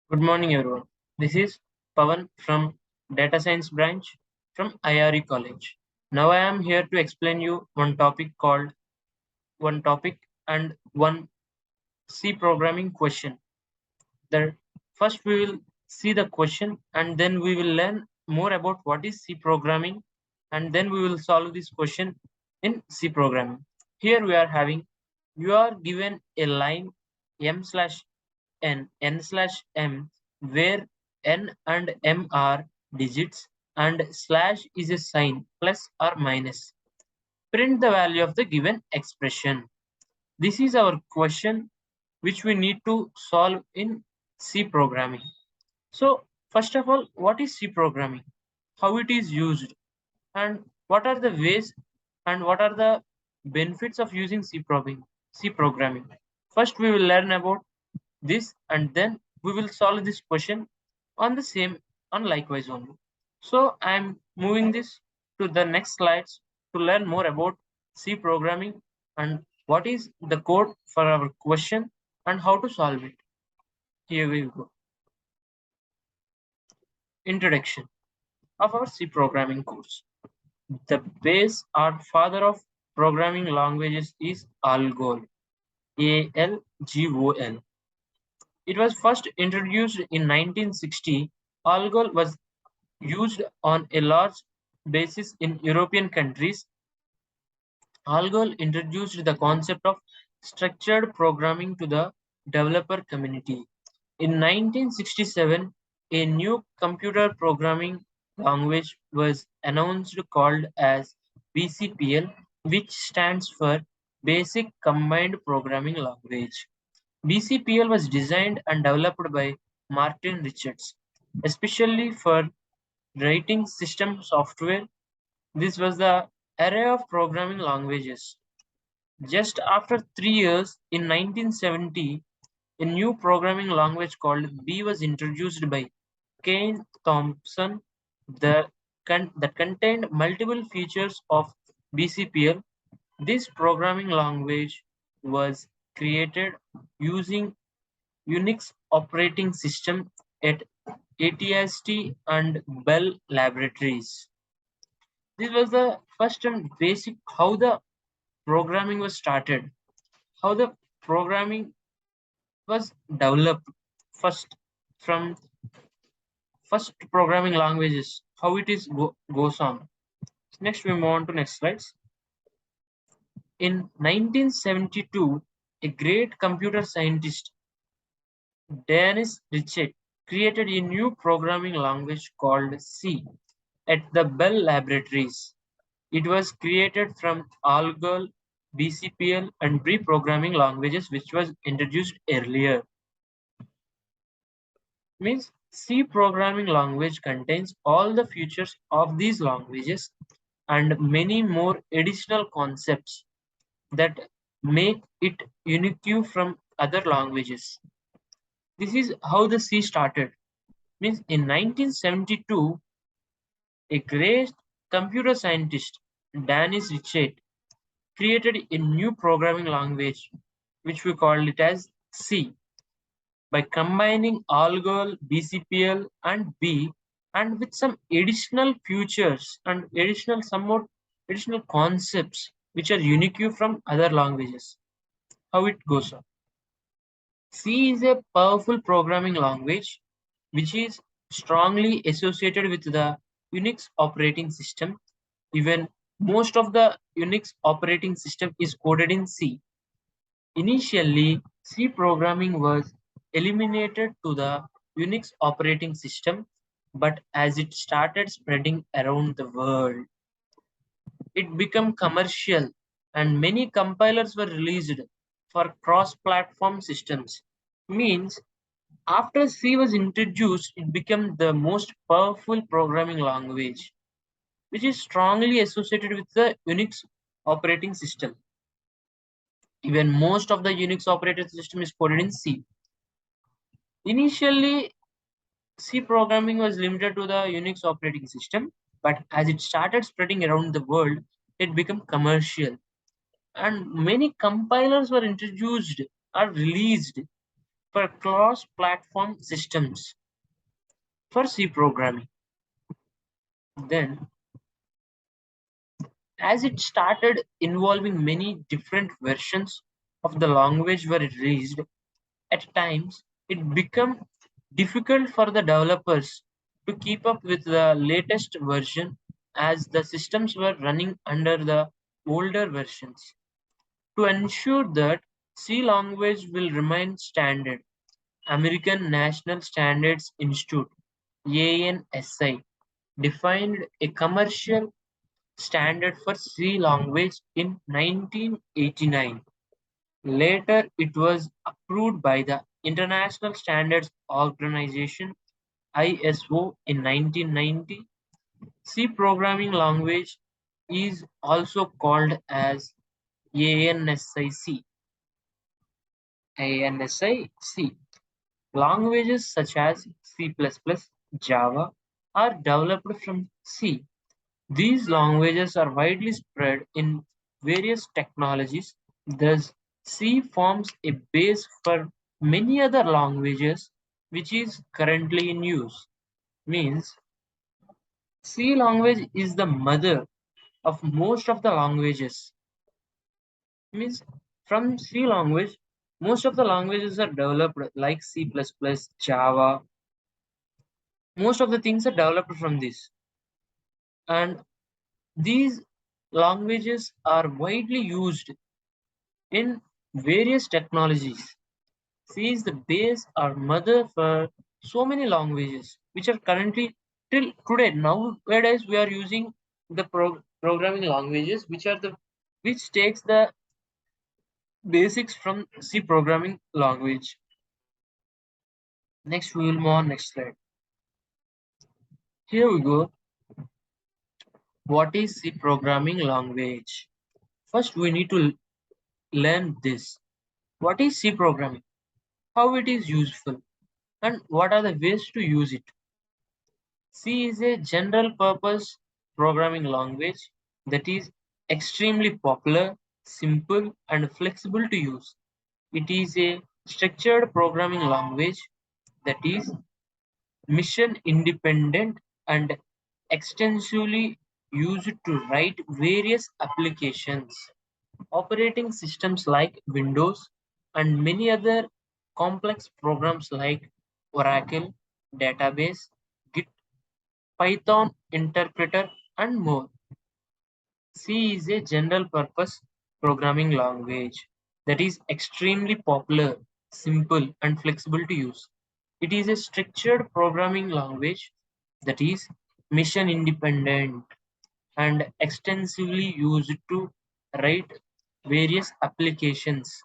Good morning, everyone. This is Pavan from Data Science branch from IRE College. Now I am here to explain you one topic and one C programming question. The first we will see the question and then we will learn more about what is C programming and then we will solve this question in C programming. Here we are having you are given a line m slash n slash m, where n and m are digits and slash is a sign plus or minus. Print the value of the given expression. This is our question which we need to solve in C programming. So first of all, what is C programming? How it is used? And what are the ways and what are the benefits of using C programming? First, we will learn about this and then we will solve this question on the same on likewise only. So I'm moving this to the next slides to learn more about C programming and what is the code for our question and how to solve it. Here we go. Introduction of our C programming course. The base or father of programming languages is ALGOL. ALGOL. It was first introduced in 1960. ALGOL was used on a large basis in European countries. ALGOL introduced the concept of structured programming to the developer community. In 1967, a new computer programming language was announced called as BCPL, which stands for Basic Combined Programming Language. BCPL was designed and developed by Martin Richards, especially for writing system software. This was the era of programming languages. Just after 3 years, in 1970, a new programming language called B was introduced by Kane Thompson that contained multiple features of BCPL. This programming language was created using Unix operating system at ATST and Bell Laboratories. This was the first and basic how the programming was started, how the programming was developed first from first programming languages, how it is goes on. Next, we move on to next slides. In 1972, a great computer scientist, Dennis Ritchie, created a new programming language called C at the Bell Laboratories. It was created from ALGOL, BCPL, and B programming languages, which was introduced earlier. Means C programming language contains all the features of these languages and many more additional concepts that make it unique from other languages. This is how the C started. Means in 1972, a great computer scientist, Dennis Ritchie, created a new programming language, which we call it as C, by combining ALGOL, BCPL, and B, and with some additional features and some more additional concepts which are unique from other languages. How it goes on. C is a powerful programming language which is strongly associated with the Unix operating system. Even most of the Unix operating system is coded in C. Initially, C programming was eliminated to the Unix operating system, but as it started spreading around the world, it became commercial and many compilers were released for cross-platform systems. Means after C was introduced, it became the most powerful programming language, which is strongly associated with the Unix operating system. Even most of the Unix operating system is coded in C. Initially, C programming was limited to the Unix operating system, but as it started spreading around the world, it became commercial. And many compilers were introduced or released for cross-platform systems for C programming. Then, as it started involving many different versions of the language were released, at times it became difficult for the developers to keep up with the latest version as the systems were running under the older versions. To ensure that C language will remain standard, American National Standards Institute (ANSI) defined a commercial standard for C language in 1989. Later, it was approved by the International Standards Organization (ISO) in 1990. C programming language is also called as ANSI-C. ANSI-C. Languages such as C++, Java are developed from C. These languages are widely spread in various technologies. Thus, C forms a base for many other languages which is currently in use. Means C language is the mother of most of the languages. Means from C language, most of the languages are developed like C++, Java. Most of the things are developed from this. And these languages are widely used in various technologies. C is the base or mother for so many languages which are currently till today. Nowadays we are using the programming languages which takes the basics from C programming language. Next we will move on next slide. Here we go. What is C programming language? First we need to learn this. What is C programming? How it is useful? And what are the ways to use it? C is a general purpose programming language that is extremely popular, simple, and flexible to use. It is a structured programming language that is mission independent and extensively used to write various applications. Operating systems like Windows and many other complex programs like Oracle, database, Git, Python interpreter, and more. C is a general purpose programming language that is extremely popular, simple, and flexible to use. It is a structured programming language that is mission independent and extensively used to write various applications.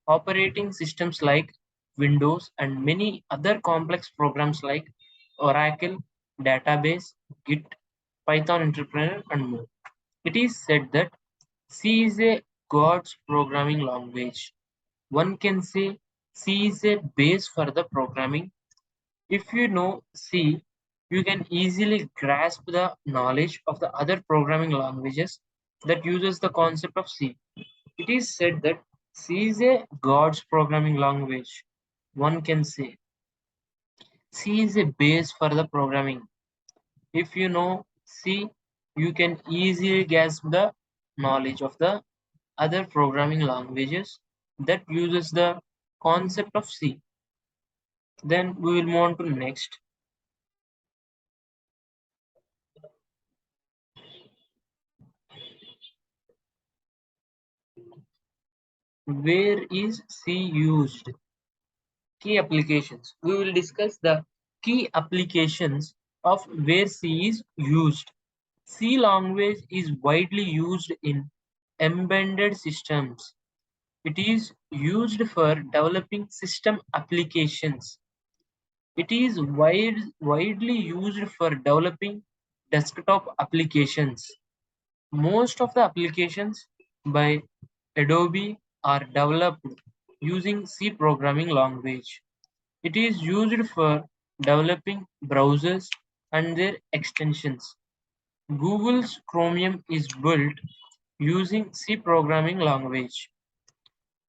Operating systems like Windows and many other complex programs like Oracle, database, Git, Python interpreter, and more. It is said that C is a God's programming language. One can say C is a base for the programming. If you know C, you can easily grasp the knowledge of the other programming languages that uses the concept of C. It is said that C is a God's programming language. One can say C is a base for the programming. If you know C, you can easily grasp the knowledge of the other programming languages that uses the concept of C. Then we will move on to next. Where is C used? Key applications. We will discuss the key applications of where C is used. C language is widely used in embedded systems. It is used for developing system applications. It is widely used for developing desktop applications. Most of the applications by Adobe are developed using C programming language. It is used for developing browsers and their extensions. Google's Chromium is built using C programming language.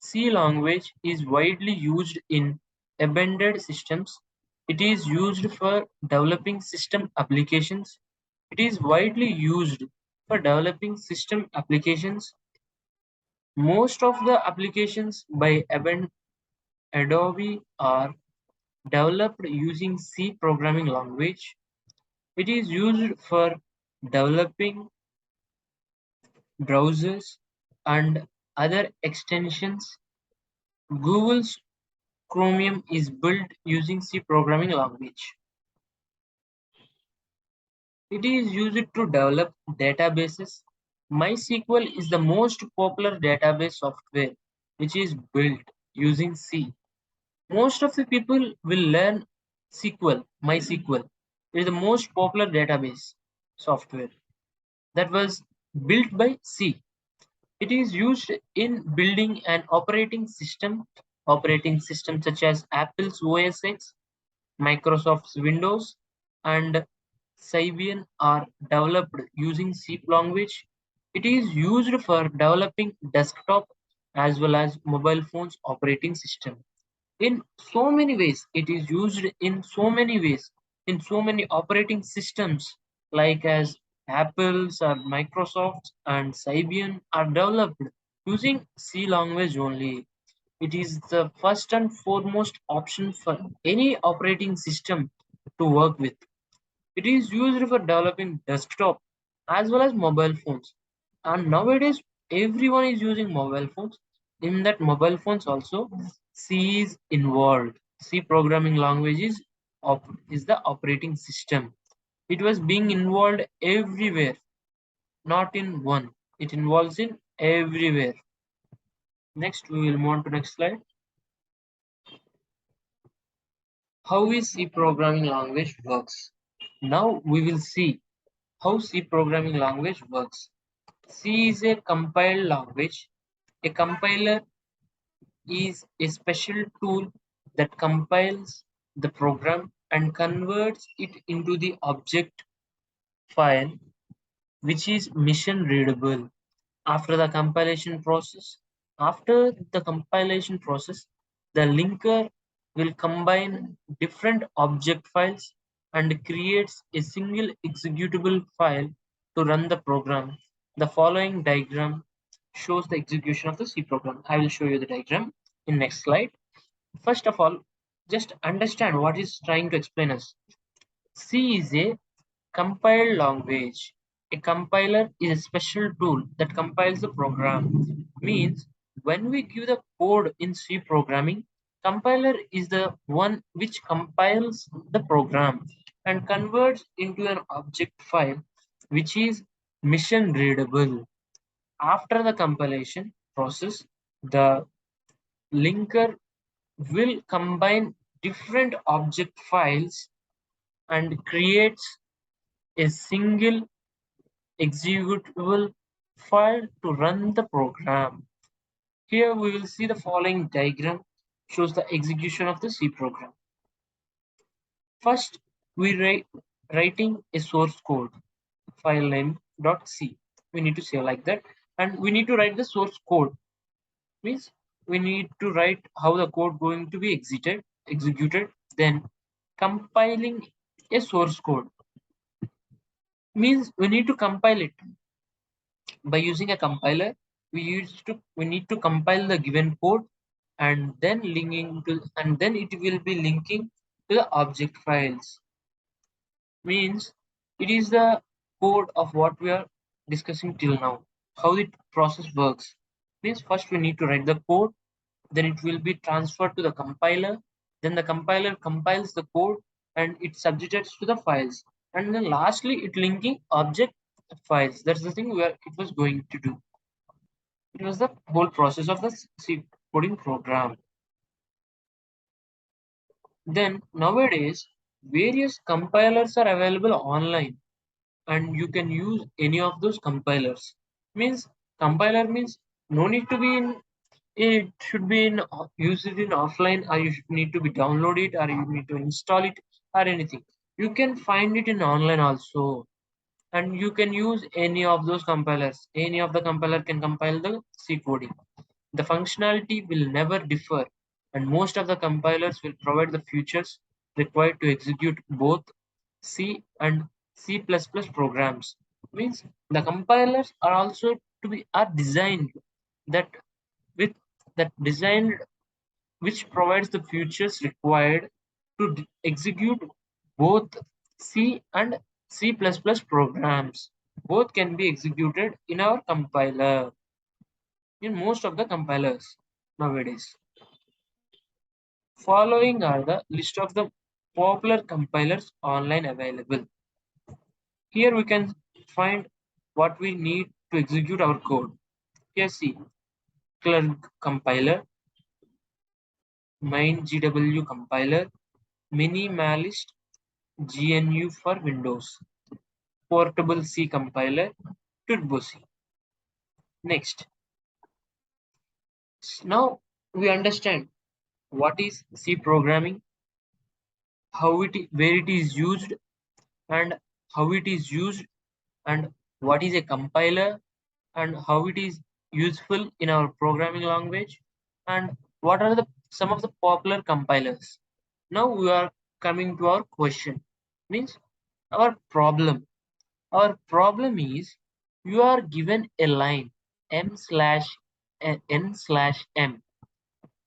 C language is widely used in embedded systems. It is used for developing system applications. It is widely used for developing system applications. Most of the applications by Adobe are developed using C programming language. It is used for developing browsers and other extensions. Google's Chromium is built using C programming language. It is used to develop databases. MySQL is the most popular database software which is built using C. Most of the people will learn SQL, MySQL. It is the most popular database software that was built by C. It is used in building an operating system such as Apple's OS X, Microsoft's Windows, and Symbian are developed using C language. It is used for developing desktop as well as mobile phones operating system. In so many ways, it is used in so many ways, in so many operating systems, like as Apple's or Microsoft's and Symbian are developed using C language only. It is the first and foremost option for any operating system to work with. It is used for developing desktop as well as mobile phones. And nowadays, everyone is using mobile phones. In that mobile phones also, C is involved. C programming language is the operating system. It was being involved everywhere, not in one. It involves in everywhere. Next, we will move on to next slide. How is C programming language works? Now we will see how C programming language works. C is a compiled language. A compiler is a special tool that compiles the program and converts it into the object file which is mission readable. After the compilation process, after the compilation process, the linker will combine different object files and creates a single executable file to run the program. The following diagram shows the execution of the C program. I will show you the diagram in next slide. First of all, just understand what is trying to explain us. C is a compiled language. A compiler is a special tool that compiles the program. Means when we give the code in C programming, compiler is the one which compiles the program and converts into an object file which is mission readable. After the compilation process, the linker will combine different object files and creates a single executable file to run the program. Here we will see the following diagram shows the execution of the C program. First, we writing a source code file name .c. We need to say like that, and we need to write the source code. Means we need to write how the code going to be executed. Then compiling a source code means we need to compile it by using a compiler. We need to compile the given code and then it will be linking to the object files. Means it is the code of what we are discussing till now. How the process works means first we need to write the code, then it will be transferred to the compiler, then the compiler compiles the code and it subjects to the files, and then lastly it linking object files. That's the thing where it was going to do. It was the whole process of the C coding program. Then nowadays, various compilers are available online and you can use any of those compilers. Means compiler means no need to be in, it should be in use it in offline, or you should need to be download it, or you need to install it, or anything. You can find it in online also, and you can use any of those compilers. Any of the compiler can compile the C coding. The functionality will never differ. and most of the compilers will provide the features required to execute both C and C++ programs. Means the compilers are also are designed that with that designed which provides the features required to execute both C and C++ programs. Both can be executed in our compiler, in most of the compilers nowadays. Following are the list of the popular compilers online available. Here we can find what we need to execute our code. Here see, Clerk compiler, MindGW compiler, Minimalist GNU for Windows, Portable C compiler, Turbo C. Next, now we understand what is C programming, where it is used, and how it is used, and what is a compiler, and how it is useful in our programming language, and what are the some of the popular compilers. Now we are coming to our question, means our problem. Our problem is you are given a line n/m,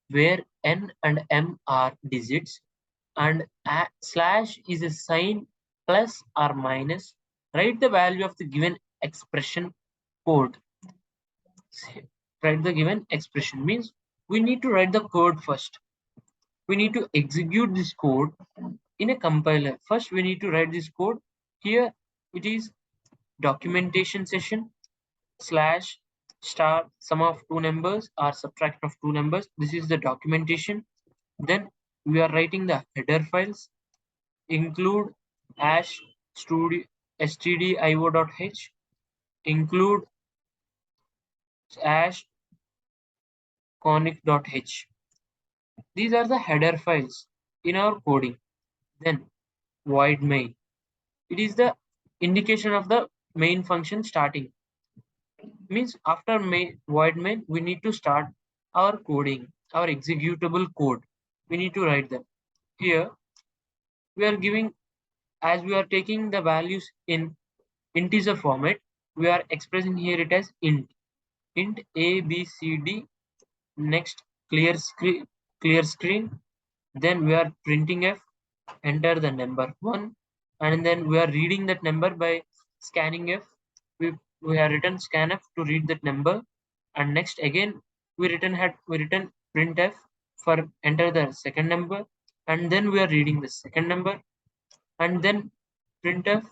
where n and m are digits, and slash is a sign plus or minus. Write the value of the given expression code. Write the given expression means we need to write the code first. We need to execute this code in a compiler. First, we need to write this code. Here it is documentation session slash star sum of two numbers or subtract of two numbers. This is the documentation. Then we are writing the header files, include hash studio stdio.h, include hash conic.h. These are the header files in our coding. Then void main. It is the indication of the main function starting. Means after void main, we need to start our coding, our executable code. We need to write them. Here we are giving, as we are taking the values in integer format, we are expressing here it as int a b c d. Next, clear screen. Then we are printing f, enter the number 1, and then we are reading that number by scanning f. We have written scanf to read that number, and next again we written printf for enter the second number, and then we are reading the second number, and then printf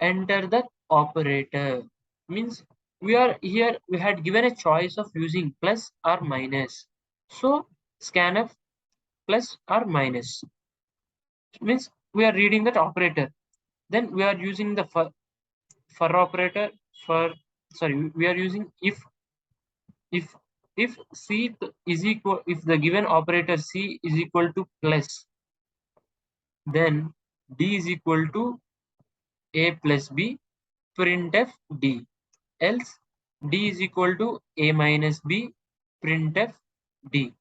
enter the operator. Means we had given a choice of using plus or minus, so scanf plus or minus means we are reading that operator. Then we are using the for operator for, sorry, we are using if if c is equal, if the given operator c is equal to plus, then d is equal to a plus b, printf d. Else d is equal to a minus b, printf d.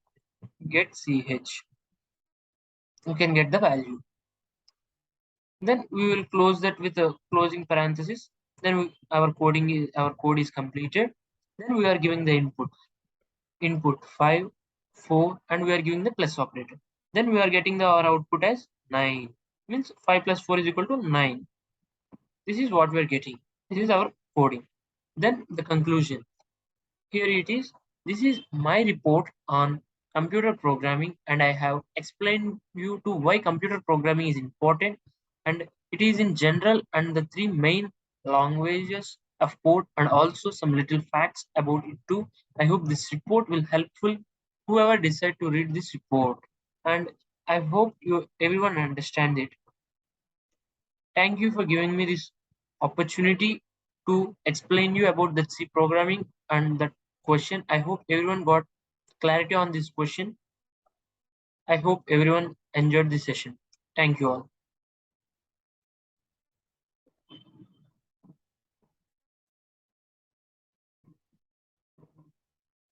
Get ch. You can get the value. Then we will close that with a closing parenthesis. Then our code is completed. Then we are giving the input 5, 4, and we are giving the plus operator. Then we are getting our output as 9. Means 5 plus 4 is equal to 9. This is what we are getting. This is our coding. Then the conclusion. Here it is. This is my report on computer programming, and I have explained you to why computer programming is important, and it is in general, and the three main languages of code, and also some little facts about it too. I hope this report will helpful whoever decide to read this report, and I hope everyone understand it. Thank you for giving me this opportunity to explain you about the C programming and that question. I hope everyone got clarity on this question. I hope everyone enjoyed this session. Thank you all.